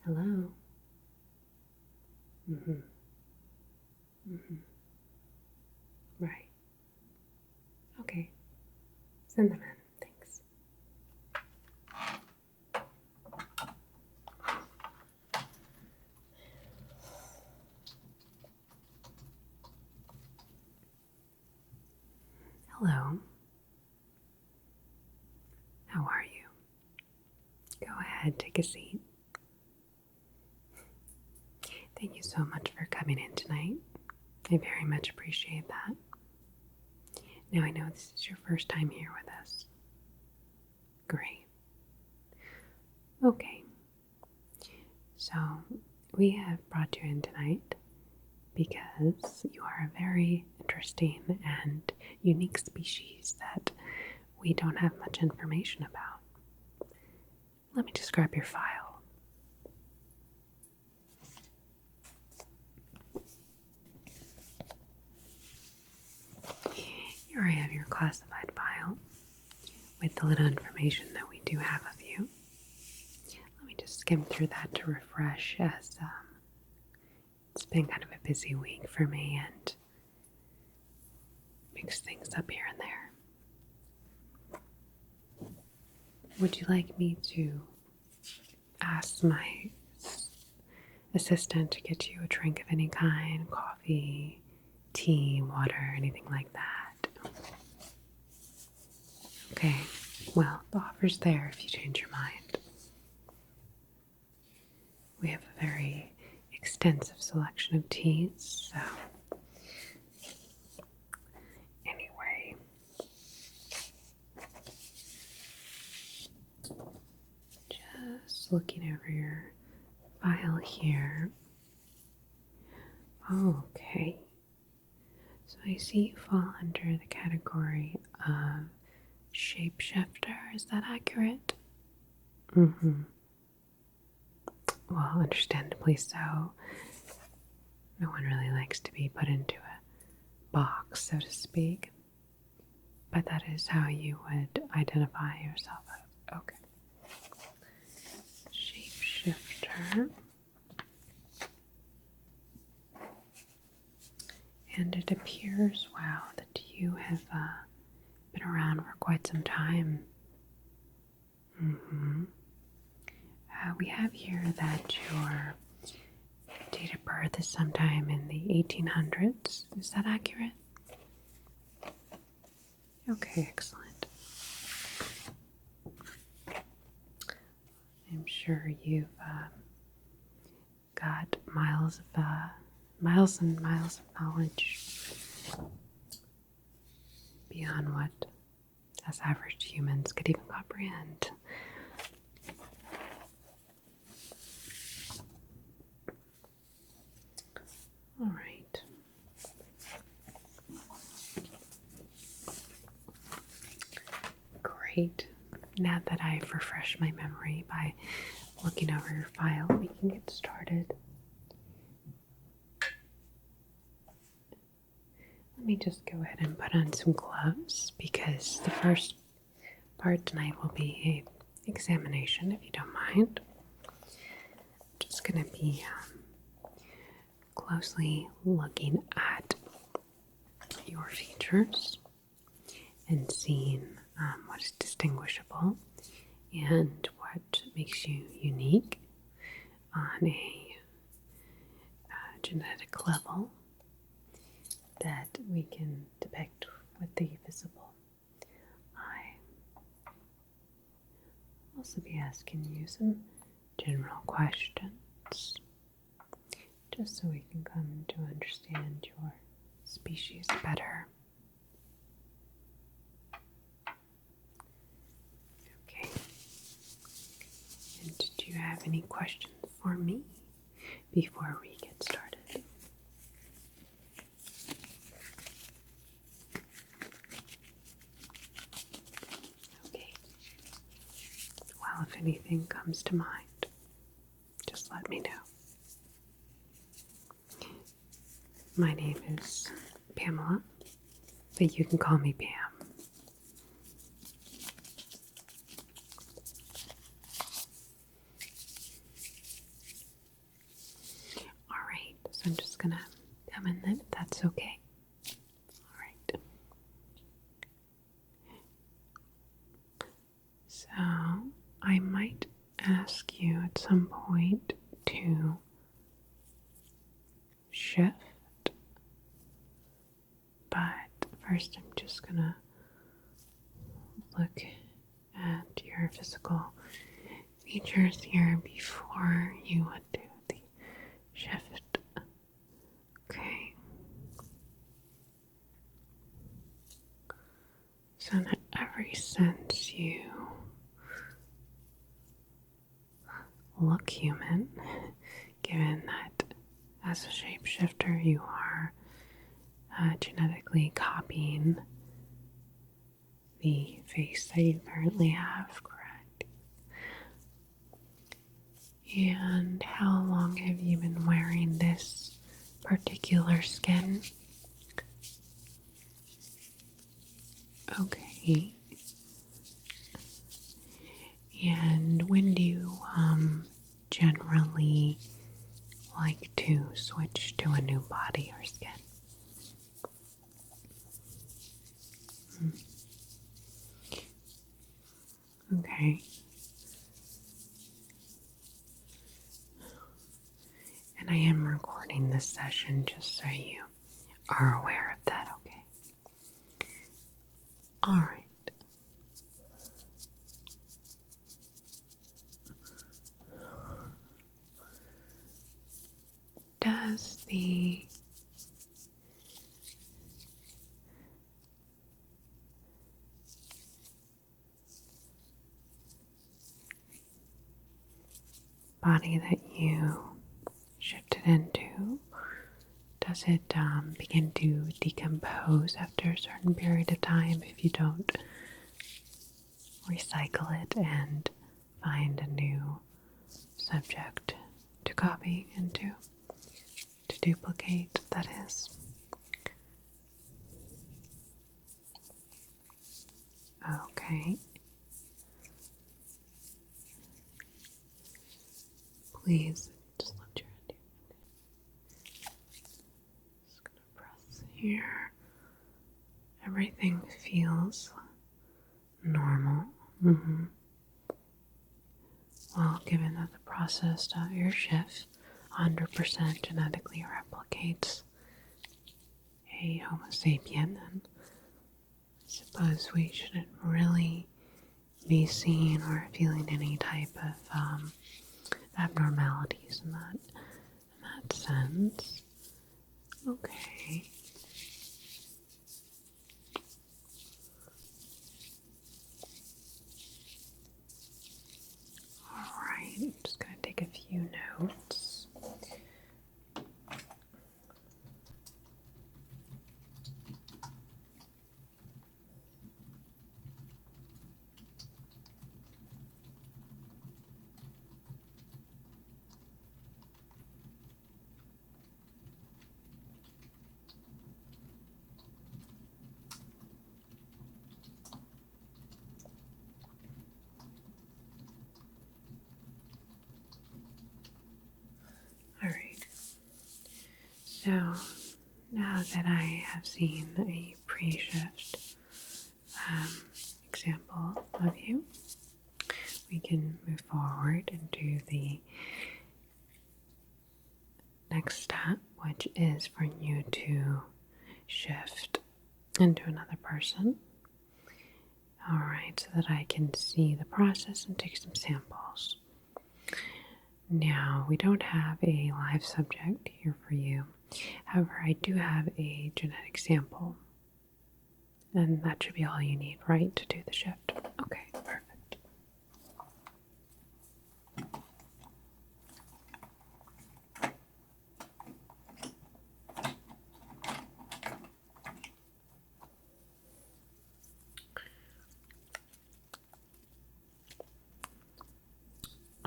Hello? Mm-hmm. Mm-hmm. Right. Okay. Send them in. Thanks. Hello. How are you? Go ahead, take a seat. Thank you so much for coming in tonight. I very much appreciate that. Now I know this is your first time here with us. Great. Okay. So, we have brought you in tonight because you are a very interesting and unique species that we don't have much information about. Let me just grab your file. Here I have your classified file with the little information that we do have of you. Let me just skim through that to refresh, as it's been kind of a busy week for me and mix things up here and there. Would you like me to ask my assistant to get you a drink of any kind? Coffee, tea, water, anything like that? Okay, well, the offer's there if you change your mind. We have a very extensive selection of teas, so anyway. Just looking over your file here. Okay. So I see you fall under the category of Shapeshifter. Is that accurate? Mm-hmm. Well, understandably so. No one really likes to be put into a box, so to speak. But that is how you would identify yourself as. Okay. Shapeshifter. And it appears, wow, that you have been around for quite some time. Mm-hmm. We have here that your date of birth is sometime in the 1800s. Is that accurate? Okay, excellent. I'm sure you've got miles and miles of knowledge beyond what us average humans could even comprehend. All right. Great. Now that I've refreshed my memory by looking over your file, we can get started. Let me just go ahead and put on some gloves because the first part tonight will be an examination, if you don't mind. Just going to be closely looking at your features and seeing what is distinguishable and what makes you unique on a genetic level that we can depict with the visible eye. I'll also be asking you some general questions just so we can come to understand your species better. Okay. And do you have any questions for me before we get started? Okay. Well, if anything comes to mind, just let me know. My name is Pamela, but you can call me Pam. I'm just gonna come in then, if that's okay. Alright. So, I might ask you at some point to shift, but first I'm just gonna look at your physical features here before you would do the shift. Okay. So in every sense you look human, given that as a shapeshifter you are genetically copying the face that you currently have, correct? And how long have you been wearing this particular skin? Okay. And when do you generally like to switch to a new body or skin? Okay. And I am recording this session just so you are aware of that, okay? Alright. Does the body that you shifted into, does it begin to decompose after a certain period of time if you don't recycle it and find a new subject to copy into, to duplicate, that is? Okay. Please just lift your head here. Just gonna press here. Everything feels normal. Well, given that the process.your shift 100% genetically replicates a Homo sapien, then I suppose we shouldn't really be seeing or feeling any type of abnormalities in that sense. Okay. Alright, I'm just going to take a few notes. Alright, so now that I have seen a pre-shift example of you, we can move forward into the next step, which is for you to shift into another person. Alright, so that I can see the process and take some samples. Now, we don't have a live subject here for you. However, I do have a genetic sample. And that should be all you need, right, to do the shift? Okay, perfect.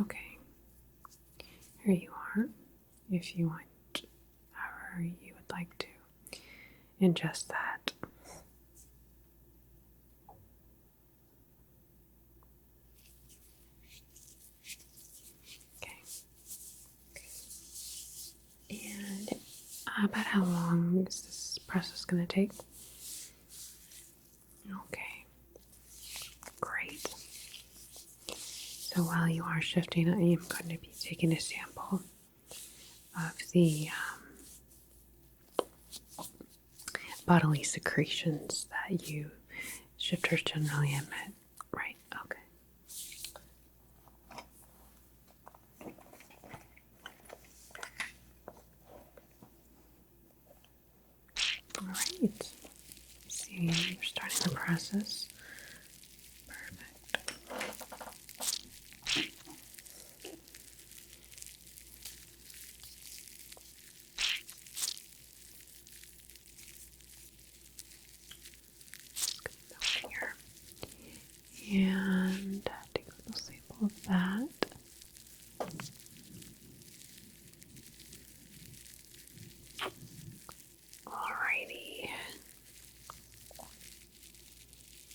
Okay, here you are. If you want, however you would like to ingest that. Okay. And About how long is this process going to take? Okay, great. So while you are shifting, I am going to be taking a sample of the bodily secretions that you shifters generally emit. Right, okay. Alright. See, you're starting the process. Perfect. Just gonna go here and take a little sample of that. Alrighty.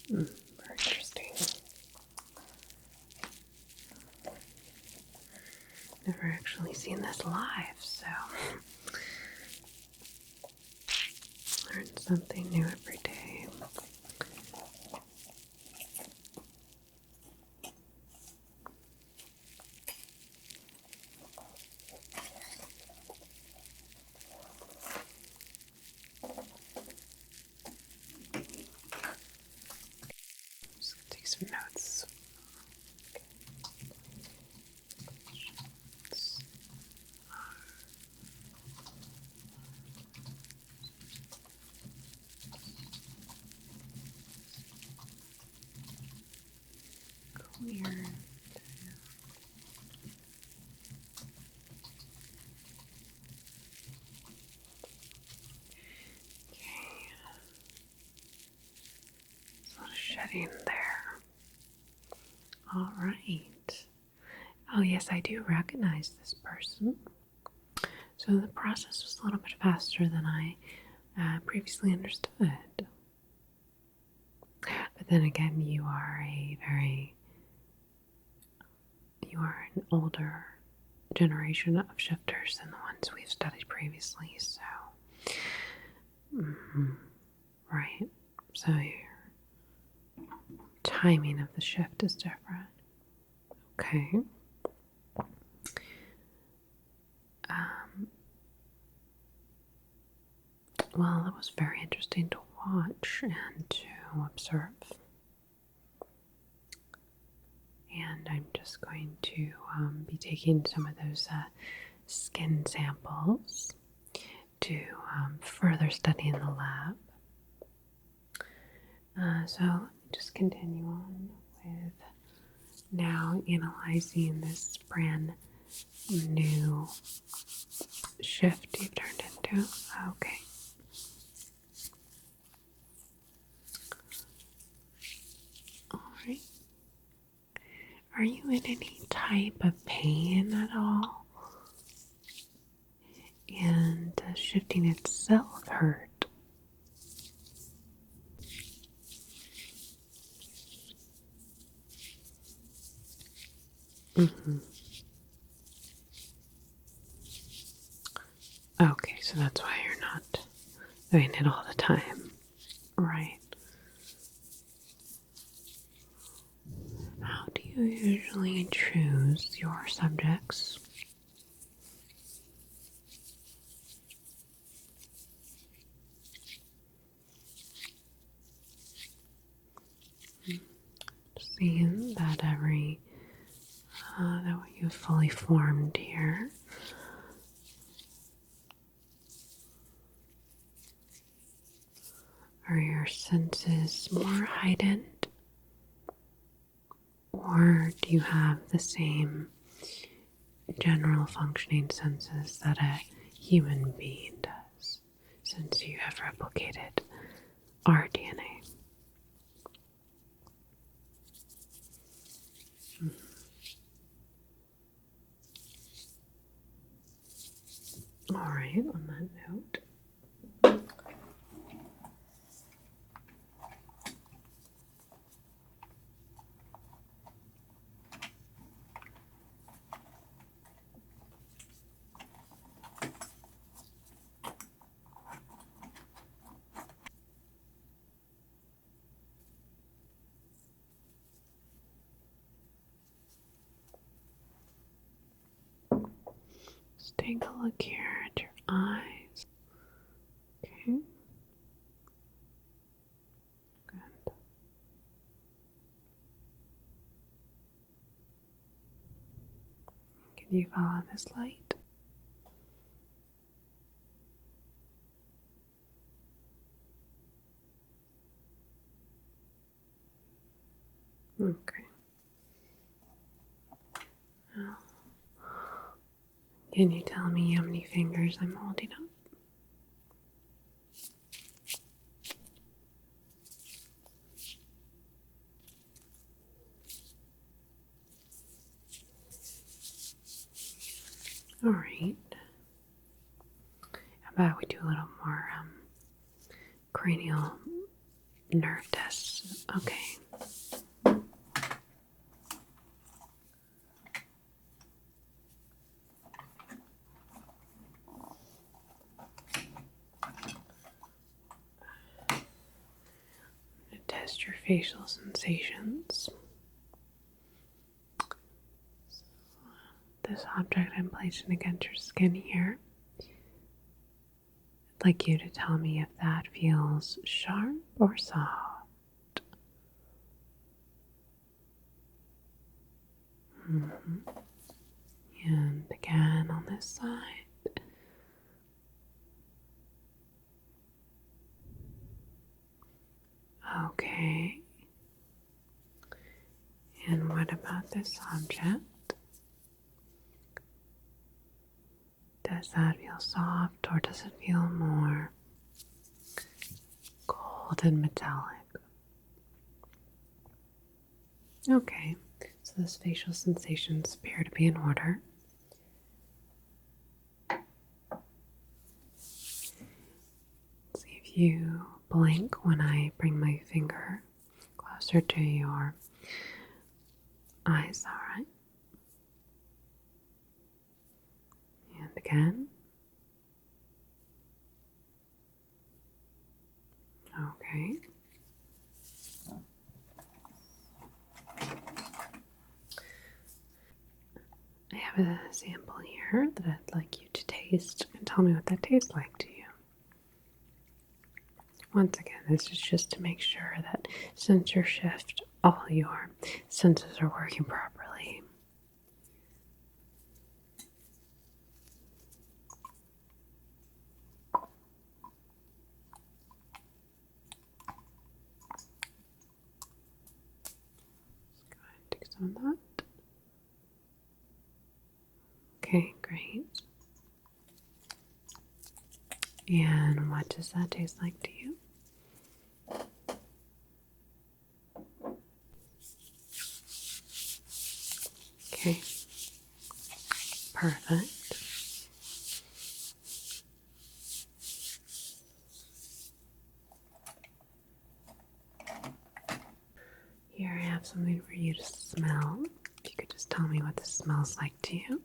Very interesting. Never actually seen this live, so learn something new every day. Just gonna take some notes. Clear. Okay. A lot of shedding there. All right. Oh yes, I do recognize this person. So the process was a little bit faster than I previously understood. But then again, you are an older generation of shifters than the ones we've studied previously, so right. So your timing of the shift is different. Okay. Well, that was very interesting to watch and to observe. And I'm just going to be taking some of those skin samples to further study in the lab. So let me just continue on with now analyzing this brand new shift you've turned into. Okay. Alright. Are you in any type of pain at all? And does shifting itself hurt? Okay, so that's why you're not doing it all the time. Right. How do you usually choose your subjects? Seeing that that you've fully formed here. Are your senses more heightened? Or do you have the same general functioning senses that a human being does, since you have replicated our DNA? Alright, on that note. Just take a look here at your eyes. Okay. Good. Can you follow this light? Okay. Now, can you tell me how many fingers I'm holding up? All right. How about we do a little more cranial nerve tests? Okay. Test your facial sensations. This object I'm placing against your skin here. I'd like you to tell me if that feels sharp or soft. And again on this side. Okay. And what about this object? Does that feel soft or does it feel more cold and metallic? Okay, so those facial sensations appear to be in order. See if you blink when I bring my finger closer to your eyes, alright? And again. Okay. I have a sample here that I'd like you to taste and tell me what that tastes like to you. Once again, this is just to make sure that sensor shift, all your senses are working properly. Let's go ahead and take some of that. Okay, great. And what does that taste like to you? Okay, perfect. Here I have something for you to smell. If you could just tell me what this smells like to you.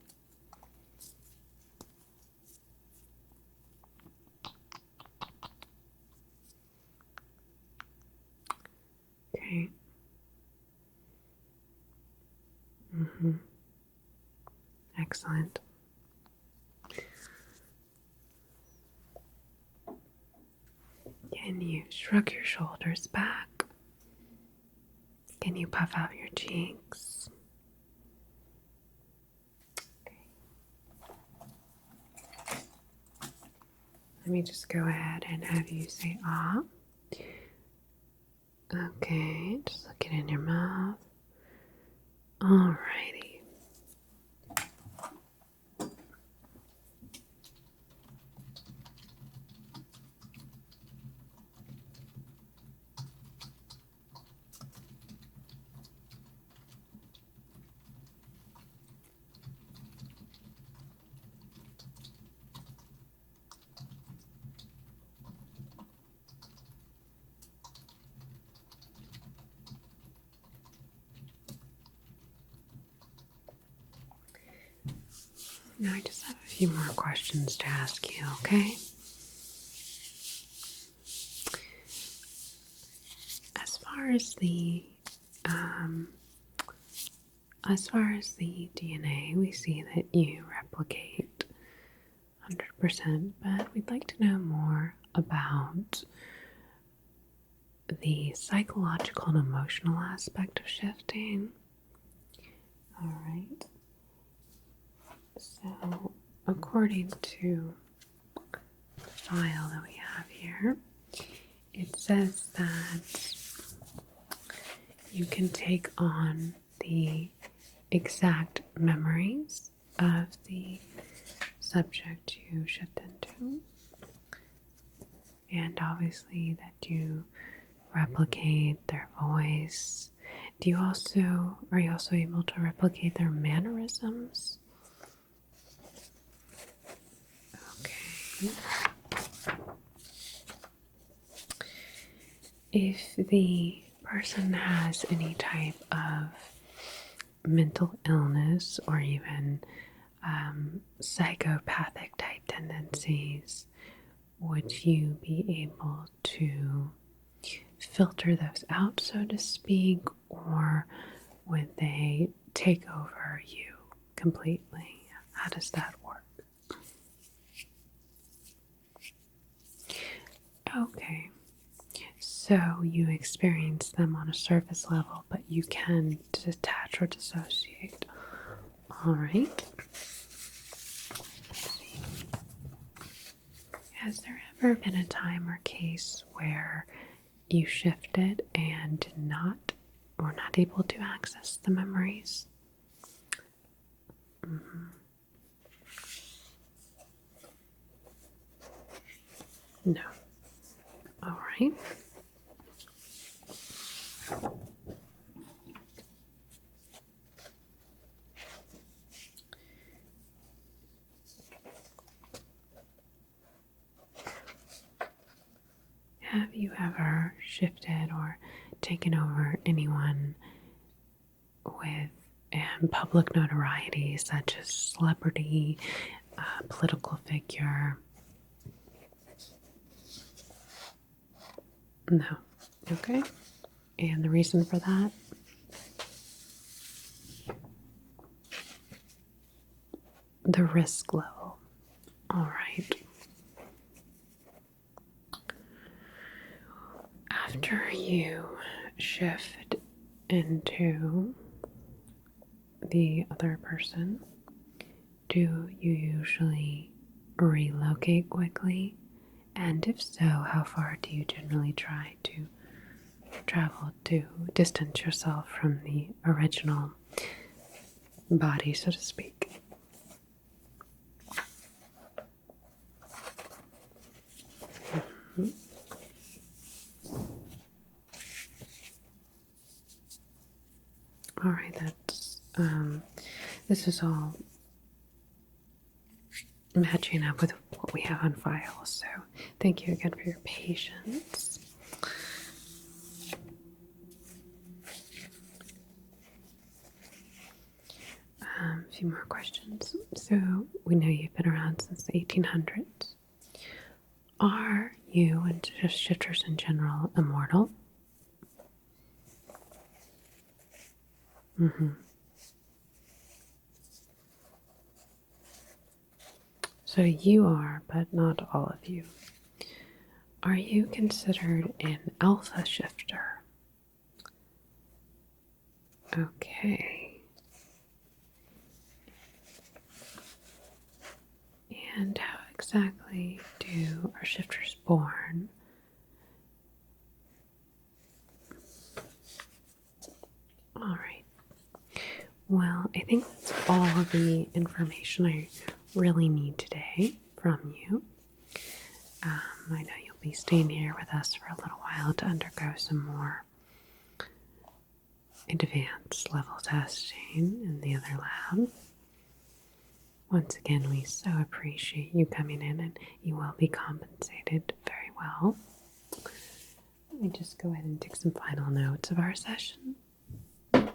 Okay. Excellent. Can you shrug your shoulders back? Can you puff out your cheeks? Okay. Let me just go ahead and have you say ah. Okay, just look it in your mouth. Alrighty. Now I just have a few more questions to ask you, okay? As far as the DNA, we see that you replicate 100%, but we'd like to know more about the psychological and emotional aspect of shifting. All right. So, according to the file that we have here, it says that you can take on the exact memories of the subject you shift into, and obviously that you replicate their voice. Are you also able to replicate their mannerisms? Okay. If the person has any type of mental illness or even psychopathic type tendencies, would you be able to filter those out, so to speak, or would they take over you completely? How does that work? Okay, so you experience them on a surface level, but you can detach or dissociate. All right. Let's see. Has there ever been a time or case where you shifted and did not, or not able to access the memories? No. All right. Have you ever shifted or taken over anyone with public notoriety, such as celebrity, political figure? No. Okay. And the reason for that? The risk level. All right. After you shift into the other person, do you usually relocate quickly? And if so, how far do you generally try to travel to distance yourself from the original body, so to speak? All right, this is all matching up with what we have on file, so thank you again for your patience. A few more questions. So we know you've been around since the 1800s. Are you, and just shifters in general, immortal? So you are, but not all of you. Are you considered an alpha shifter? Okay. And how exactly are shifters born? All right. Well, I think that's all of the information I really need today from you. I know you'll be staying here with us for a little while to undergo some more advanced level testing in the other lab. Once again, we so appreciate you coming in, and you will be compensated very well. Let me just go ahead and take some final notes of our session. Okay.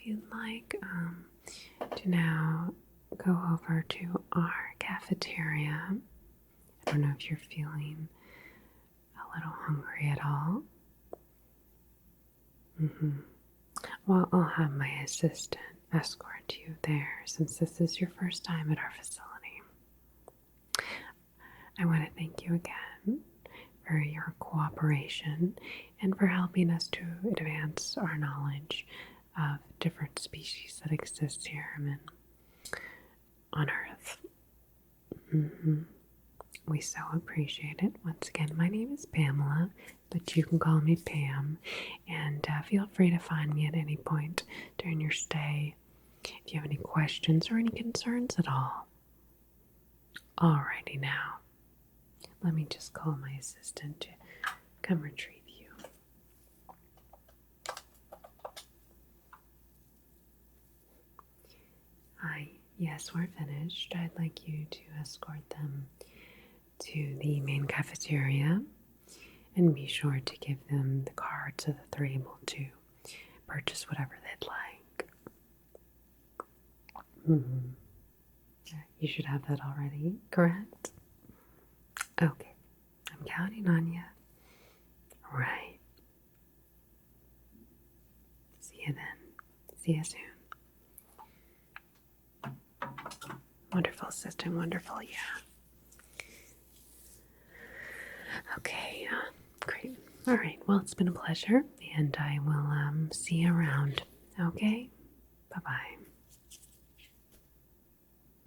you'd like to now go over to our cafeteria. I don't know if you're feeling a little hungry at all. Well, I'll have my assistant escort you there since this is your first time at our facility. I want to thank you again for your cooperation and for helping us to advance our knowledge of different species that exist here on Earth. We so appreciate it. Once again, my name is Pamela, but you can call me Pam, and feel free to find me at any point during your stay if you have any questions or any concerns at all. Alrighty now. Let me just call my assistant to come retrieve you. Hi, yes, we're finished. I'd like you to escort them to the main cafeteria and be sure to give them the card so that they're able to purchase whatever they'd like. You should have that already, correct? Okay, I'm counting on you. Right. See you then. See you soon. Wonderful, assistant. Wonderful, yeah. Okay, great. All right, well, it's been a pleasure, and I will see you around. Okay? Bye-bye.